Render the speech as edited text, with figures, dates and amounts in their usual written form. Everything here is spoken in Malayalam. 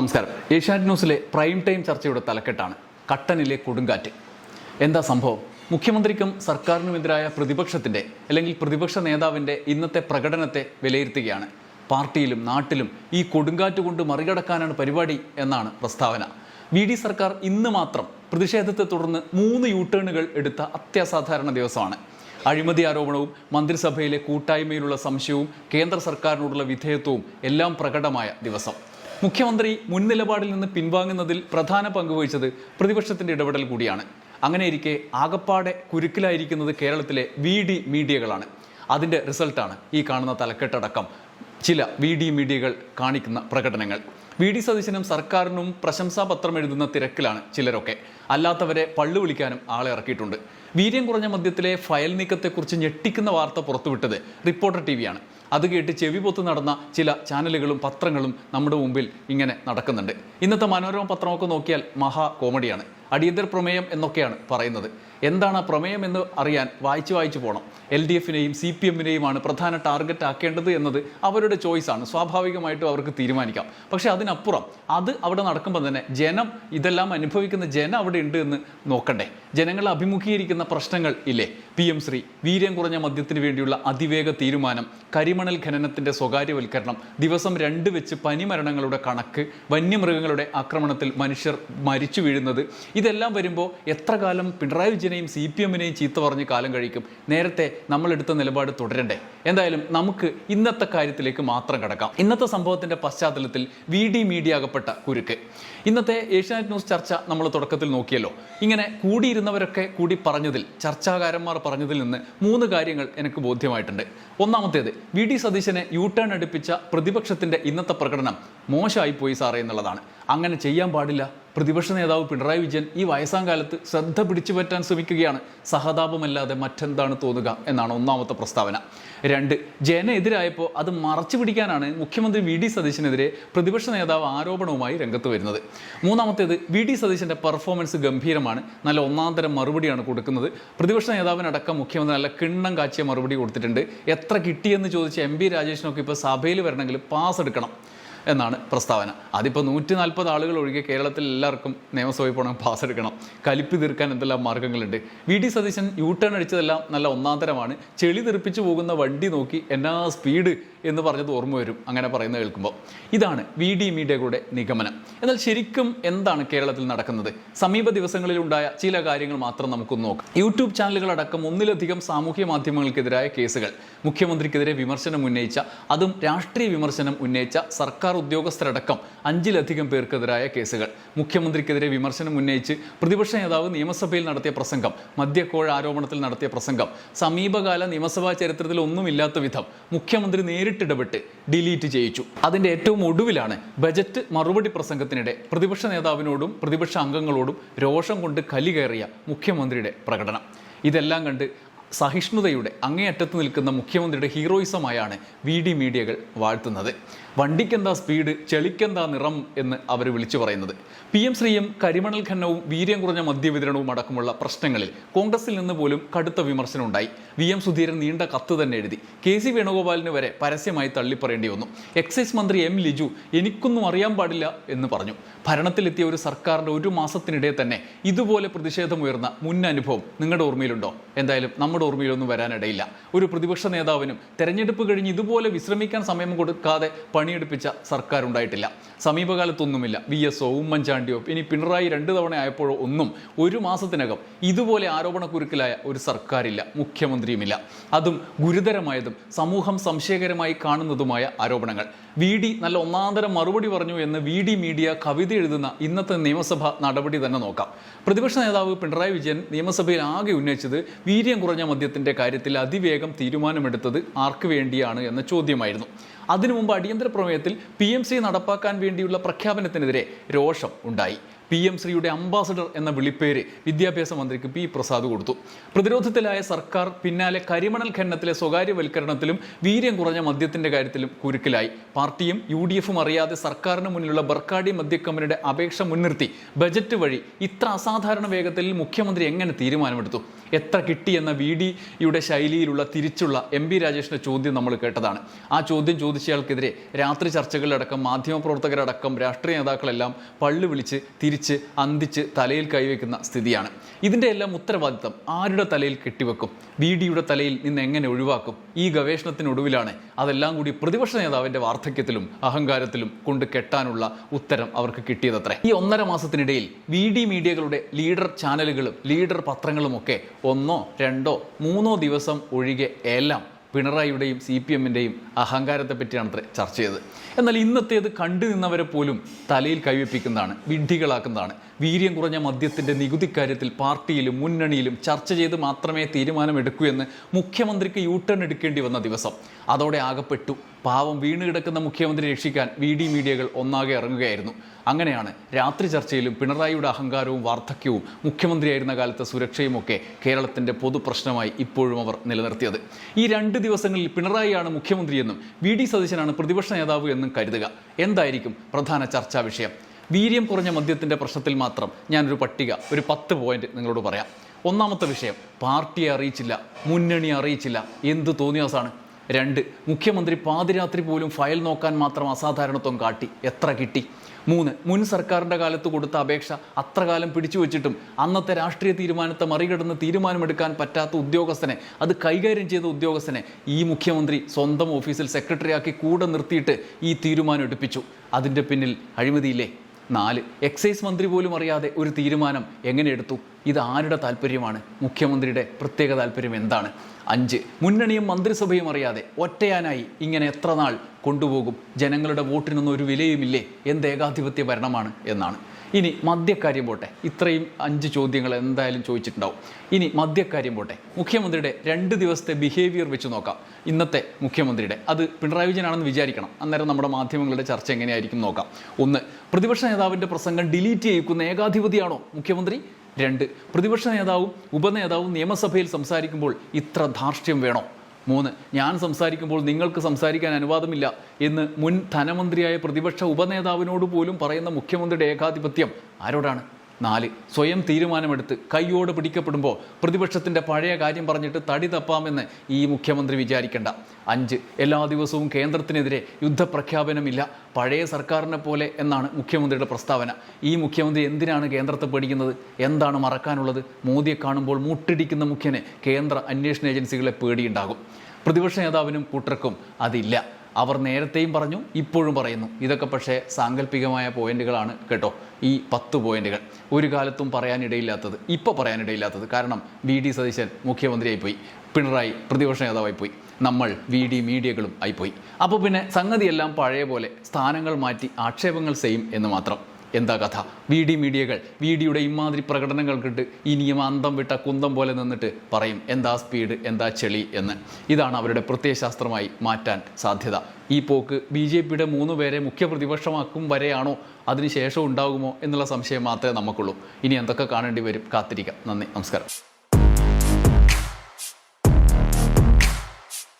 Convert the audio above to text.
നമസ്കാരം. ഏഷ്യാനെറ്റ് ന്യൂസിലെ പ്രൈം ടൈം ചർച്ചയുടെ തലക്കെട്ടാണ് കട്ടനിലെ കൊടുങ്കാറ്റ്. എന്താ സംഭവം? മുഖ്യമന്ത്രിക്കും സർക്കാരിനുമെതിരായ പ്രതിപക്ഷത്തിൻ്റെ അല്ലെങ്കിൽ പ്രതിപക്ഷ നേതാവിൻ്റെ ഇന്നത്തെ പ്രകടനത്തെ വിലയിരുത്തുകയാണ്. പാർട്ടിയിലും നാട്ടിലും ഈ കൊടുങ്കാറ്റ് കൊണ്ട് മറികടക്കാനാണ് പരിപാടി എന്നാണ് പ്രസ്താവന. വി.ഡി. സർക്കാർ ഇന്ന് മാത്രം പ്രതിഷേധത്തെ തുടർന്ന് 3 യു-ടേണുകൾ എടുത്ത അത്യാസാധാരണ ദിവസമാണ്. അഴിമതി ആരോപണവും മന്ത്രിസഭയിലെ കൂട്ടായ്മയിലുള്ള സംശയവും കേന്ദ്ര സർക്കാരിനോടുള്ള വിധേയത്വവും എല്ലാം പ്രകടമായ ദിവസം. മുഖ്യമന്ത്രി മുൻനിലപാടിൽ നിന്ന് പിൻവാങ്ങുന്നതിൽ പ്രധാന പങ്കുവഹിച്ചത് പ്രതിപക്ഷത്തിൻ്റെ ഇടപെടൽ കൂടിയാണ്. അങ്ങനെയിരിക്കെ ആകപ്പാടെ കുരുക്കിലായിരിക്കുന്നത് കേരളത്തിലെ വി.ഡി. മീഡിയകളാണ്. അതിൻ്റെ റിസൾട്ടാണ് ഈ കാണുന്ന തലക്കെട്ടടക്കം ചില വി.ഡി. മീഡിയകൾ കാണിക്കുന്ന പ്രകടനങ്ങൾ. വി.ഡി. സതീശനും സർക്കാരിനും പ്രശംസാപത്രം എഴുതുന്ന തിരക്കിലാണ് ചിലരൊക്കെ. അല്ലാത്തവരെ പള്ളു വിളിക്കാനും ആളെ ഇറക്കിയിട്ടുണ്ട്. വീര്യം കുറഞ്ഞ മദ്യത്തിലെ ഫയൽ നീക്കത്തെക്കുറിച്ച് ഞെട്ടിക്കുന്ന വാർത്ത പുറത്തുവിട്ടത് റിപ്പോർട്ടർ ടി.വിയാണ്. അത് കേട്ട് ചെവി പൊത്ത് നടന്ന ചില ചാനലുകളും പത്രങ്ങളും നമ്മുടെ മുമ്പിൽ ഇങ്ങനെ നടക്കുന്നുണ്ട്. ഇന്നത്തെ മനോരമ പത്രമൊക്കെ നോക്കിയാൽ മഹാ കോമഡിയാണ്. അടിയന്തര പ്രമേയം എന്നൊക്കെയാണ് പറയുന്നത്. എന്താണ് ആ പ്രമേയം എന്ന് അറിയാൻ വായിച്ചു പോകണം. LDF-നെയും CPM-നെയുമാണ് പ്രധാന ടാർഗറ്റ് ആക്കേണ്ടത് എന്നത് അവരുടെ ചോയ്സാണ്. സ്വാഭാവികമായിട്ടും അവർക്ക് തീരുമാനിക്കാം. പക്ഷേ അതിനപ്പുറം അത് അവിടെ നടക്കുമ്പോൾ തന്നെ ജനം, ഇതെല്ലാം അനുഭവിക്കുന്ന ജനം അവിടെ ഉണ്ട് എന്ന് നോക്കണ്ടേ? ജനങ്ങൾ അഭിമുഖീകരിക്കുന്ന പ്രശ്നങ്ങൾ ഇല്ലേ? PM ശ്രീ, വീര്യം കുറഞ്ഞ മദ്യത്തിന് വേണ്ടിയുള്ള അതിവേഗ തീരുമാനം, കരിമണൽ ഖനനത്തിൻ്റെ സ്വകാര്യവൽക്കരണം, ദിവസം 2 വെച്ച് പനിമരണങ്ങളുടെ കണക്ക്, വന്യമൃഗങ്ങളുടെ ആക്രമണത്തിൽ മനുഷ്യർ മരിച്ചു വീഴുന്നത്, ഇതെല്ലാം വരുമ്പോൾ എത്ര കാലം പിണറായി വിജയനെയും CPM-നെയും ചീത്ത പറഞ്ഞ് കാലം കഴിക്കും? നേരത്തെ നമ്മളെടുത്ത നിലപാട് തുടരണ്ടേ? എന്തായാലും നമുക്ക് ഇന്നത്തെ കാര്യത്തിലേക്ക് മാത്രം കടക്കാം. ഇന്നത്തെ സംഭവത്തിൻ്റെ പശ്ചാത്തലത്തിൽ വി.ഡി. മീഡിയ അകപ്പെട്ട കുരുക്ക്. ഇന്നത്തെ ഏഷ്യാനെറ്റ് ന്യൂസ് ചർച്ച നമ്മൾ തുടക്കത്തിൽ നോക്കിയല്ലോ. ഇങ്ങനെ കൂടിയിരുന്നവരൊക്കെ കൂടി പറഞ്ഞതിൽ, ചർച്ചാകാരന്മാർ പറഞ്ഞതിൽ നിന്ന് 3 കാര്യങ്ങൾ എനിക്ക് ബോധ്യമായിട്ടുണ്ട്. ഒന്നാമത്തേത്, വി.ഡി. സതീശനെ യു-ടേൺ അടുപ്പിച്ച പ്രതിപക്ഷത്തിൻ്റെ ഇന്നത്തെ പ്രകടനം മോശമായിപ്പോയി സാറേ എന്നുള്ളതാണ്. അങ്ങനെ ചെയ്യാൻ പാടില്ല. പ്രതിപക്ഷ നേതാവ് പിണറായി വിജയൻ ഈ വയസ്സാം കാലത്ത് ശ്രദ്ധ പിടിച്ചു പറ്റാൻ ശ്രമിക്കുകയാണ്. സഹതാപമല്ലാതെ മറ്റെന്താണ് തോന്നുക എന്നാണ് ഒന്നാമത്തെ പ്രസ്താവന. 2, ജനെതിരായപ്പോൾ അത് മറച്ചു പിടിക്കാനാണ് മുഖ്യമന്ത്രി വി.ഡി. സതീശനെതിരെ പ്രതിപക്ഷ നേതാവ് ആരോപണവുമായി രംഗത്ത് വരുന്നത്. മൂന്നാമത്തേത്, വി.ഡി. സതീശൻ്റെ പെർഫോമൻസ് ഗംഭീരമാണ്. നല്ല ഒന്നാന്തരം മറുപടിയാണ് കൊടുക്കുന്നത്. പ്രതിപക്ഷ നേതാവിനടക്കം മുഖ്യമന്ത്രി നല്ല കിണ്ണം കാച്ചിയ മറുപടി കൊടുത്തിട്ടുണ്ട്. എത്ര കിട്ടിയെന്ന് ചോദിച്ച MP രാജേഷിനൊക്കെ ഇപ്പോൾ സഭയിൽ വരണമെങ്കിൽ പാസ് എടുക്കണം എന്നാണ് പ്രസ്താവന. അതിപ്പോൾ 140 ആളുകൾ ഒഴികെ കേരളത്തിൽ എല്ലാവർക്കും നിയമസഭയിൽ പോകണം, പാസ് എടുക്കണം. കലിപ്പ് തീർക്കാൻ എന്തെല്ലാം മാർഗ്ഗങ്ങളുണ്ട്. വി.ഡി. സതീശൻ യു-ടേൺ അടിച്ചതെല്ലാം നല്ല ഒന്നാന്തരമാണ്. ചെളി തെറിപ്പിച്ചു പോകുന്ന വണ്ടി നോക്കി എന്നാ സ്പീഡ് എന്ന് പറഞ്ഞത് ഓർമ്മ വരും അങ്ങനെ പറയുന്നത് കേൾക്കുമ്പോൾ. ഇതാണ് വി.ഡി. മീഡിയകളുടെ നിഗമനം. എന്നാൽ ശരിക്കും എന്താണ് കേരളത്തിൽ നടക്കുന്നത്? സമീപ ദിവസങ്ങളിലുണ്ടായ ചില കാര്യങ്ങൾ മാത്രം നമുക്കൊന്ന് നോക്കാം. യൂട്യൂബ് ചാനലുകളടക്കം 1ലധികം സാമൂഹ്യ മാധ്യമങ്ങൾക്കെതിരായ കേസുകൾ, മുഖ്യമന്ത്രിക്കെതിരെ വിമർശനം ഉന്നയിച്ച, അതും രാഷ്ട്രീയ വിമർശനം ഉന്നയിച്ച സർക്കാർ ഉദ്യോഗസ്ഥരടക്കം 5ലധികം പേർക്കെതിരായ കേസുകൾ, മുഖ്യമന്ത്രിക്കെതിരെ വിമർശനം ഉന്നയിച്ച് പ്രതിപക്ഷ നേതാവ് നിയമസഭയിൽ നടത്തിയ പ്രസംഗം, മദ്യക്കോഴ ആരോപണത്തിൽ നടത്തിയ പ്രസംഗം, സമീപകാല നിയമസഭാ ചരിത്രത്തിൽ ഒന്നുമില്ലാത്ത വിധം മുഖ്യമന്ത്രി നേരിട്ടിടപെട്ട് ഡിലീറ്റ് ചെയ്യിച്ചു. അതിൻ്റെ ഏറ്റവും ഒടുവിലാണ് ബജറ്റ് മറുപടി പ്രസംഗത്തിനിടെ പ്രതിപക്ഷ നേതാവിനോടും പ്രതിപക്ഷ അംഗങ്ങളോടും രോഷം കൊണ്ട് കലി കയറിയ മുഖ്യമന്ത്രിയുടെ പ്രകടനം. ഇതെല്ലാം കണ്ട് സഹിഷ്ണുതയുടെ അങ്ങേയറ്റത്ത് നിൽക്കുന്ന മുഖ്യമന്ത്രിയുടെ ഹീറോയിസമായാണ് വി.ഡി. മീഡിയകൾ വാഴ്ത്തുന്നത്. വണ്ടിക്കെന്താ സ്പീഡ്, ചെളിക്കെന്താ നിറം എന്ന് അവർ വിളിച്ചു പറയുന്നത്. PM ശ്രീയും കരിമണൽ ഖനനവും വീര്യം കുറഞ്ഞ മദ്യവിതരണവും അടക്കമുള്ള പ്രശ്നങ്ങളിൽ കോൺഗ്രസിൽ നിന്ന് പോലും കടുത്ത വിമർശനമുണ്ടായി. VM സുധീരൻ നീണ്ട കത്ത് തന്നെ എഴുതി. KC വേണുഗോപാലിന് വരെ പരസ്യമായി തള്ളിപ്പറയേണ്ടി വന്നു. എക്സൈസ് മന്ത്രി M ലിജു എനിക്കൊന്നും അറിയാൻ പാടില്ല എന്ന് പറഞ്ഞു. ഭരണത്തിലെത്തിയ ഒരു സർക്കാരിൻ്റെ 1 മാസത്തിനിടെ തന്നെ ഇതുപോലെ പ്രതിഷേധമുയർന്ന മുൻ അനുഭവം നിങ്ങളുടെ ഓർമ്മയിലുണ്ടോ? എന്തായാലും നമ്മുടെ ഓർമ്മയിലൊന്നും വരാനിടയില്ല. ഒരു പ്രതിപക്ഷ നേതാവിനും തെരഞ്ഞെടുപ്പ് കഴിഞ്ഞ് ഇതുപോലെ വിശ്രമിക്കാൻ സമയം കൊടുക്കാതെ പണിയെടുപ്പിച്ച സർക്കാർ ഉണ്ടായിട്ടില്ല. സമീപകാലത്തൊന്നുമില്ല. VS-ഓ ഉമ്മൻചാണ്ടിയോ ഇനി പിണറായി 2 തവണ ആയപ്പോഴോ ഒന്നും 1 മാസത്തിനകം ഇതുപോലെ ആരോപണക്കുരുക്കിലായ ഒരു സർക്കാരില്ല, മുഖ്യമന്ത്രിയുമില്ല. അതും ഗുരുതരമായതും സമൂഹം സംശയകരമായി കാണുന്നതുമായ ആരോപണങ്ങൾ. വി.ഡി. നല്ല ഒന്നാന്തരം മറുപടി പറഞ്ഞു എന്ന് വി.ഡി. മീഡിയ കവിത എഴുതുന്ന ഇന്നത്തെ നിയമസഭ നടപടി തന്നെ നോക്കാം. പ്രതിപക്ഷ നേതാവ് പിണറായി വിജയൻ നിയമസഭയിൽ ആകെ ഉന്നയിച്ചത് വീര്യം കുറഞ്ഞ മദ്യത്തിൻ്റെ കാര്യത്തിൽ അതിവേഗം തീരുമാനമെടുത്തത് ആർക്ക് വേണ്ടിയാണ് എന്ന ചോദ്യമായിരുന്നു. അതിനു മുമ്പ് അടിയന്തര പ്രമേയത്തിൽ PM ശ്രീ നടപ്പാക്കാൻ വേണ്ടിയുള്ള പ്രഖ്യാപനത്തിനെതിരെ രോഷം ഉണ്ടായി. PM ശ്രീയുടെ അംബാസഡർ എന്ന വിളിപ്പേര് വിദ്യാഭ്യാസ മന്ത്രിക്ക് പി പ്രസാദ് കൊടുത്തു. പ്രതിരോധത്തിലായ സർക്കാർ പിന്നാലെ കരിമണൽ ഖനനത്തിലെ സ്വകാര്യവൽക്കരണത്തിലും വീര്യം കുറഞ്ഞ മദ്യത്തിന്റെ കാര്യത്തിലും കുരുക്കിലായി. പാർട്ടിയും UDF-ഉം അറിയാതെ സർക്കാരിന് മുന്നിലുള്ള ബർക്കാഡി മദ്യക്കമ്പനിയുടെ അപേക്ഷ മുൻനിർത്തി ബജറ്റ് വഴി ഇത്ര അസാധാരണ വേഗത്തിൽ മുഖ്യമന്ത്രി എങ്ങനെ തീരുമാനമെടുത്തു? എത്ര കിട്ടിയെന്ന VD-യുടെ ശൈലിയിലുള്ള തിരിച്ചുള്ള MP രാജേഷിന്റെ ചോദ്യം നമ്മൾ കേട്ടതാണ്. ആ ചോദ്യം ചോദിച്ചയാൾക്കെതിരെ രാത്രി ചർച്ചകളിലടക്കം മാധ്യമപ്രവർത്തകരടക്കം രാഷ്ട്രീയ നേതാക്കളെല്ലാം പള്ളു വിളിച്ച് തിരിച്ച് അന്തിച്ച് തലയിൽ കൈവയ്ക്കുന്ന സ്ഥിതിയാണ്. ഇതിൻ്റെ എല്ലാം ഉത്തരവാദിത്തം ആരുടെ തലയിൽ കെട്ടിവെക്കും? VD-യുടെ തലയിൽ നിന്ന് എങ്ങനെ ഒഴിവാക്കും? ഈ ഗവേഷണത്തിനൊടുവിലാണ് അതെല്ലാം കൂടി പ്രതിപക്ഷ നേതാവിൻ്റെ വാർദ്ധക്യത്തിലും അഹങ്കാരത്തിലും കൊണ്ട് കെട്ടാനുള്ള ഉത്തരം അവർക്ക് കിട്ടിയതത്രേ. ഈ 1.5 മാസത്തിനിടയിൽ VD മീഡിയകളുടെ ലീഡർ ചാനലുകളും ലീഡർ പത്രങ്ങളുമൊക്കെ 1, 2, 3 ദിവസം ഒഴികെ എല്ലാം പിണറായിയുടെയും CPM-ൻ്റെയും അഹങ്കാരത്തെ പറ്റിയാണ് ചർച്ച ചെയ്തത്. എന്നാൽ ഇന്നത്തേത് കണ്ടു നിന്നവരെ പോലും തലയിൽ കൈവപ്പിക്കുന്നതാണ്, വിഡ്ഢികളാക്കുന്നതാണ്. വീര്യം കുറഞ്ഞ മദ്യത്തിൻ്റെ നികുതിക്കാര്യത്തിൽ പാർട്ടിയിലും മുന്നണിയിലും ചർച്ച ചെയ്ത് മാത്രമേ തീരുമാനമെടുക്കൂ എന്ന് മുഖ്യമന്ത്രിക്ക് യൂട്ടേൺ എടുക്കേണ്ടി വന്ന ദിവസം. അതോടെ ആകപ്പെട്ടു. പാവം വീണ് കിടക്കുന്ന മുഖ്യമന്ത്രി രക്ഷിക്കാൻ VD മീഡിയകൾ ഒന്നാകെ ഇറങ്ങുകയായിരുന്നു. അങ്ങനെയാണ് രാത്രി ചർച്ചയിലും പിണറായിയുടെ അഹങ്കാരവും വാർദ്ധക്യവും മുഖ്യമന്ത്രിയായിരുന്ന കാലത്തെ സുരക്ഷയുമൊക്കെ കേരളത്തിൻ്റെ പൊതുപ്രശ്നമായി ഇപ്പോഴും അവർ നിലനിർത്തിയത്. ഈ 2 ദിവസങ്ങളിൽ പിണറായിയാണ് മുഖ്യമന്ത്രിയെന്നും VD സതീശനാണ് പ്രതിപക്ഷ നേതാവ് എന്നും കരുതുക. എന്തായിരിക്കും പ്രധാന ചർച്ചാ വിഷയം? വീര്യം കുറഞ്ഞ മദ്യത്തിൻ്റെ പ്രശ്നത്തിൽ മാത്രം ഞാനൊരു പട്ടിക, ഒരു 10 പോയിന്റ് നിങ്ങളോട് പറയാം. ഒന്നാമത്തെ വിഷയം, പാർട്ടിയെ അറിയിച്ചില്ല, മുന്നണി അറിയിച്ചില്ല. എന്ത് തോന്നിയാസാണ്. 2, മുഖ്യമന്ത്രി പാതിരാത്രി പോലും ഫയൽ നോക്കാൻ മാത്രം അസാധാരണത്വം കാട്ടി. എത്ര കിട്ടി? 3, മുൻ സർക്കാരിൻ്റെ കാലത്ത് കൊടുത്ത അപേക്ഷ അത്രകാലം പിടിച്ചു വച്ചിട്ടും അന്നത്തെ രാഷ്ട്രീയ തീരുമാനത്തെ മറികടന്ന് തീരുമാനമെടുക്കാൻ പറ്റാത്ത ഉദ്യോഗസ്ഥനെ, അത് കൈകാര്യം ചെയ്ത ഉദ്യോഗസ്ഥനെ ഈ മുഖ്യമന്ത്രി സ്വന്തം ഓഫീസിൽ സെക്രട്ടറിയാക്കി കൂടെ നിർത്തിയിട്ട് ഈ തീരുമാനം എടുപ്പിച്ചു. അതിൻ്റെ പിന്നിൽ അഴിമതിയില്ലേ? 4, എക്സൈസ് മന്ത്രി പോലും അറിയാതെ ഒരു തീരുമാനം എങ്ങനെ എടുത്തു? ഇത് ആരുടെ താല്പര്യമാണ്? മുഖ്യമന്ത്രിയുടെ പ്രത്യേക താല്പര്യം എന്താണ്? 5, മുന്നണിയും മന്ത്രിസഭയും അറിയാതെ ഒറ്റയാനായി ഇങ്ങനെ എത്ര നാൾ കൊണ്ടുപോകും? ജനങ്ങളുടെ വോട്ടിനൊന്നും ഒരു വിലയുമില്ലേ? എന്ത് ഏകാധിപത്യ ഭരണമാണ് എന്നാണ്. ഇനി മദ്യക്കാര്യം പോട്ടെ. ഇത്രയും 5 ചോദ്യങ്ങൾ എന്തായാലും ചോദിച്ചിട്ടുണ്ടാവും. ഇനി മദ്യക്കാര്യം പോട്ടെ. മുഖ്യമന്ത്രിയുടെ 2 ദിവസത്തെ ബിഹേവിയർ വെച്ച് നോക്കാം. ഇന്നത്തെ മുഖ്യമന്ത്രിയുടെ, അത് പിണറായി വിജയനാണെന്ന് വിചാരിക്കണം. അന്നേരം നമ്മുടെ മാധ്യമങ്ങളുടെ ചർച്ച എങ്ങനെയായിരിക്കും നോക്കാം. 1, പ്രതിപക്ഷ നേതാവിൻ്റെ പ്രസംഗം ഡിലീറ്റ് ചെയ്യിക്കുന്ന ഏകാധിപതിയാണോ മുഖ്യമന്ത്രി? 2, പ്രതിപക്ഷ നേതാവും ഉപനേതാവും നിയമസഭയിൽ സംസാരിക്കുമ്പോൾ ഇത്ര ധാർഷ്ട്യം വേണോ? 3, ഞാൻ സംസാരിക്കുമ്പോൾ നിങ്ങൾക്ക് സംസാരിക്കാൻ അനുവാദമില്ല എന്ന് മുൻ ധനമന്ത്രിയായ പ്രതിപക്ഷ ഉപനേതാവിനോട് പോലും പറയുന്ന മുഖ്യമന്ത്രിയുടെ ഏകാധിപത്യം ആരോടാണ്? 4, സ്വയം തീരുമാനമെടുത്ത് കൈയോട് പിടിക്കപ്പെടുമ്പോൾ പ്രതിപക്ഷത്തിൻ്റെ പഴയ കാര്യം പറഞ്ഞിട്ട് തടി തപ്പാമെന്ന് ഈ മുഖ്യമന്ത്രി വിചാരിക്കേണ്ട. 5, എല്ലാ ദിവസവും കേന്ദ്രത്തിനെതിരെ യുദ്ധപ്രഖ്യാപനമില്ല, പഴയ സർക്കാരിനെ പോലെ എന്നാണ് മുഖ്യമന്ത്രിയുടെ പ്രസ്താവന. ഈ മുഖ്യമന്ത്രി എന്തിനാണ് കേന്ദ്രത്തെ പേടിക്കുന്നത്? എന്താണ് മറക്കാനുള്ളത്? മോദിയെ കാണുമ്പോൾ മുട്ടിടിക്കുന്ന മുഖ്യന് കേന്ദ്ര അന്വേഷണ ഏജൻസികളെ പേടിയുണ്ടാകും. പ്രതിപക്ഷ നേതാവിനും കൂട്ടർക്കും അതില്ല. അവർ നേരത്തെയും പറഞ്ഞു, ഇപ്പോഴും പറയുന്നു. ഇതൊക്കെ പക്ഷേ സാങ്കല്പികമായ പോയിന്റുകളാണ് കേട്ടോ. ഈ 10 പോയിന്റുകൾ ഒരു കാലത്തും പറയാനിടയില്ലാത്തത്, ഇപ്പോൾ പറയാനിടയില്ലാത്തത്. കാരണം VD സതീശൻ മുഖ്യമന്ത്രിയായിപ്പോയി, പിണറായി പ്രതിപക്ഷ നേതാവായിപ്പോയി, നമ്മൾ VD മീഡിയകളും ആയിപ്പോയി. അപ്പോൾ പിന്നെ സംഗതിയെല്ലാം പഴയ പോലെ, സ്ഥാനങ്ങൾ മാറ്റി ആക്ഷേപങ്ങൾ സെയിം എന്ന് മാത്രം. എന്താ കഥ? VD മീഡിയകൾ VD-യുടെ ഇമാതിരി പ്രകടനങ്ങൾ കണ്ട് ഇനിയും അന്തം വിട്ട കുന്തം പോലെ നിന്നിട്ട് പറയും എന്താ സ്പീഡ്, എന്താ ചെളി എന്ന്. ഇതാണ് അവരുടെ പ്രത്യയശാസ്ത്രമായി മാറ്റാൻ സാധ്യത. ഈ പോക്ക് BJP-യുടെ 3 പേരെ മുഖ്യ പ്രതിപക്ഷമാക്കും വരെയാണോ, അതിനുശേഷം ഉണ്ടാകുമോ എന്നുള്ള സംശയം മാത്രമേ നമുക്കുള്ളൂ. ഇനി എന്തൊക്കെ കാണേണ്ടി വരും? കാത്തിരിക്കാം. നന്ദി, നമസ്കാരം.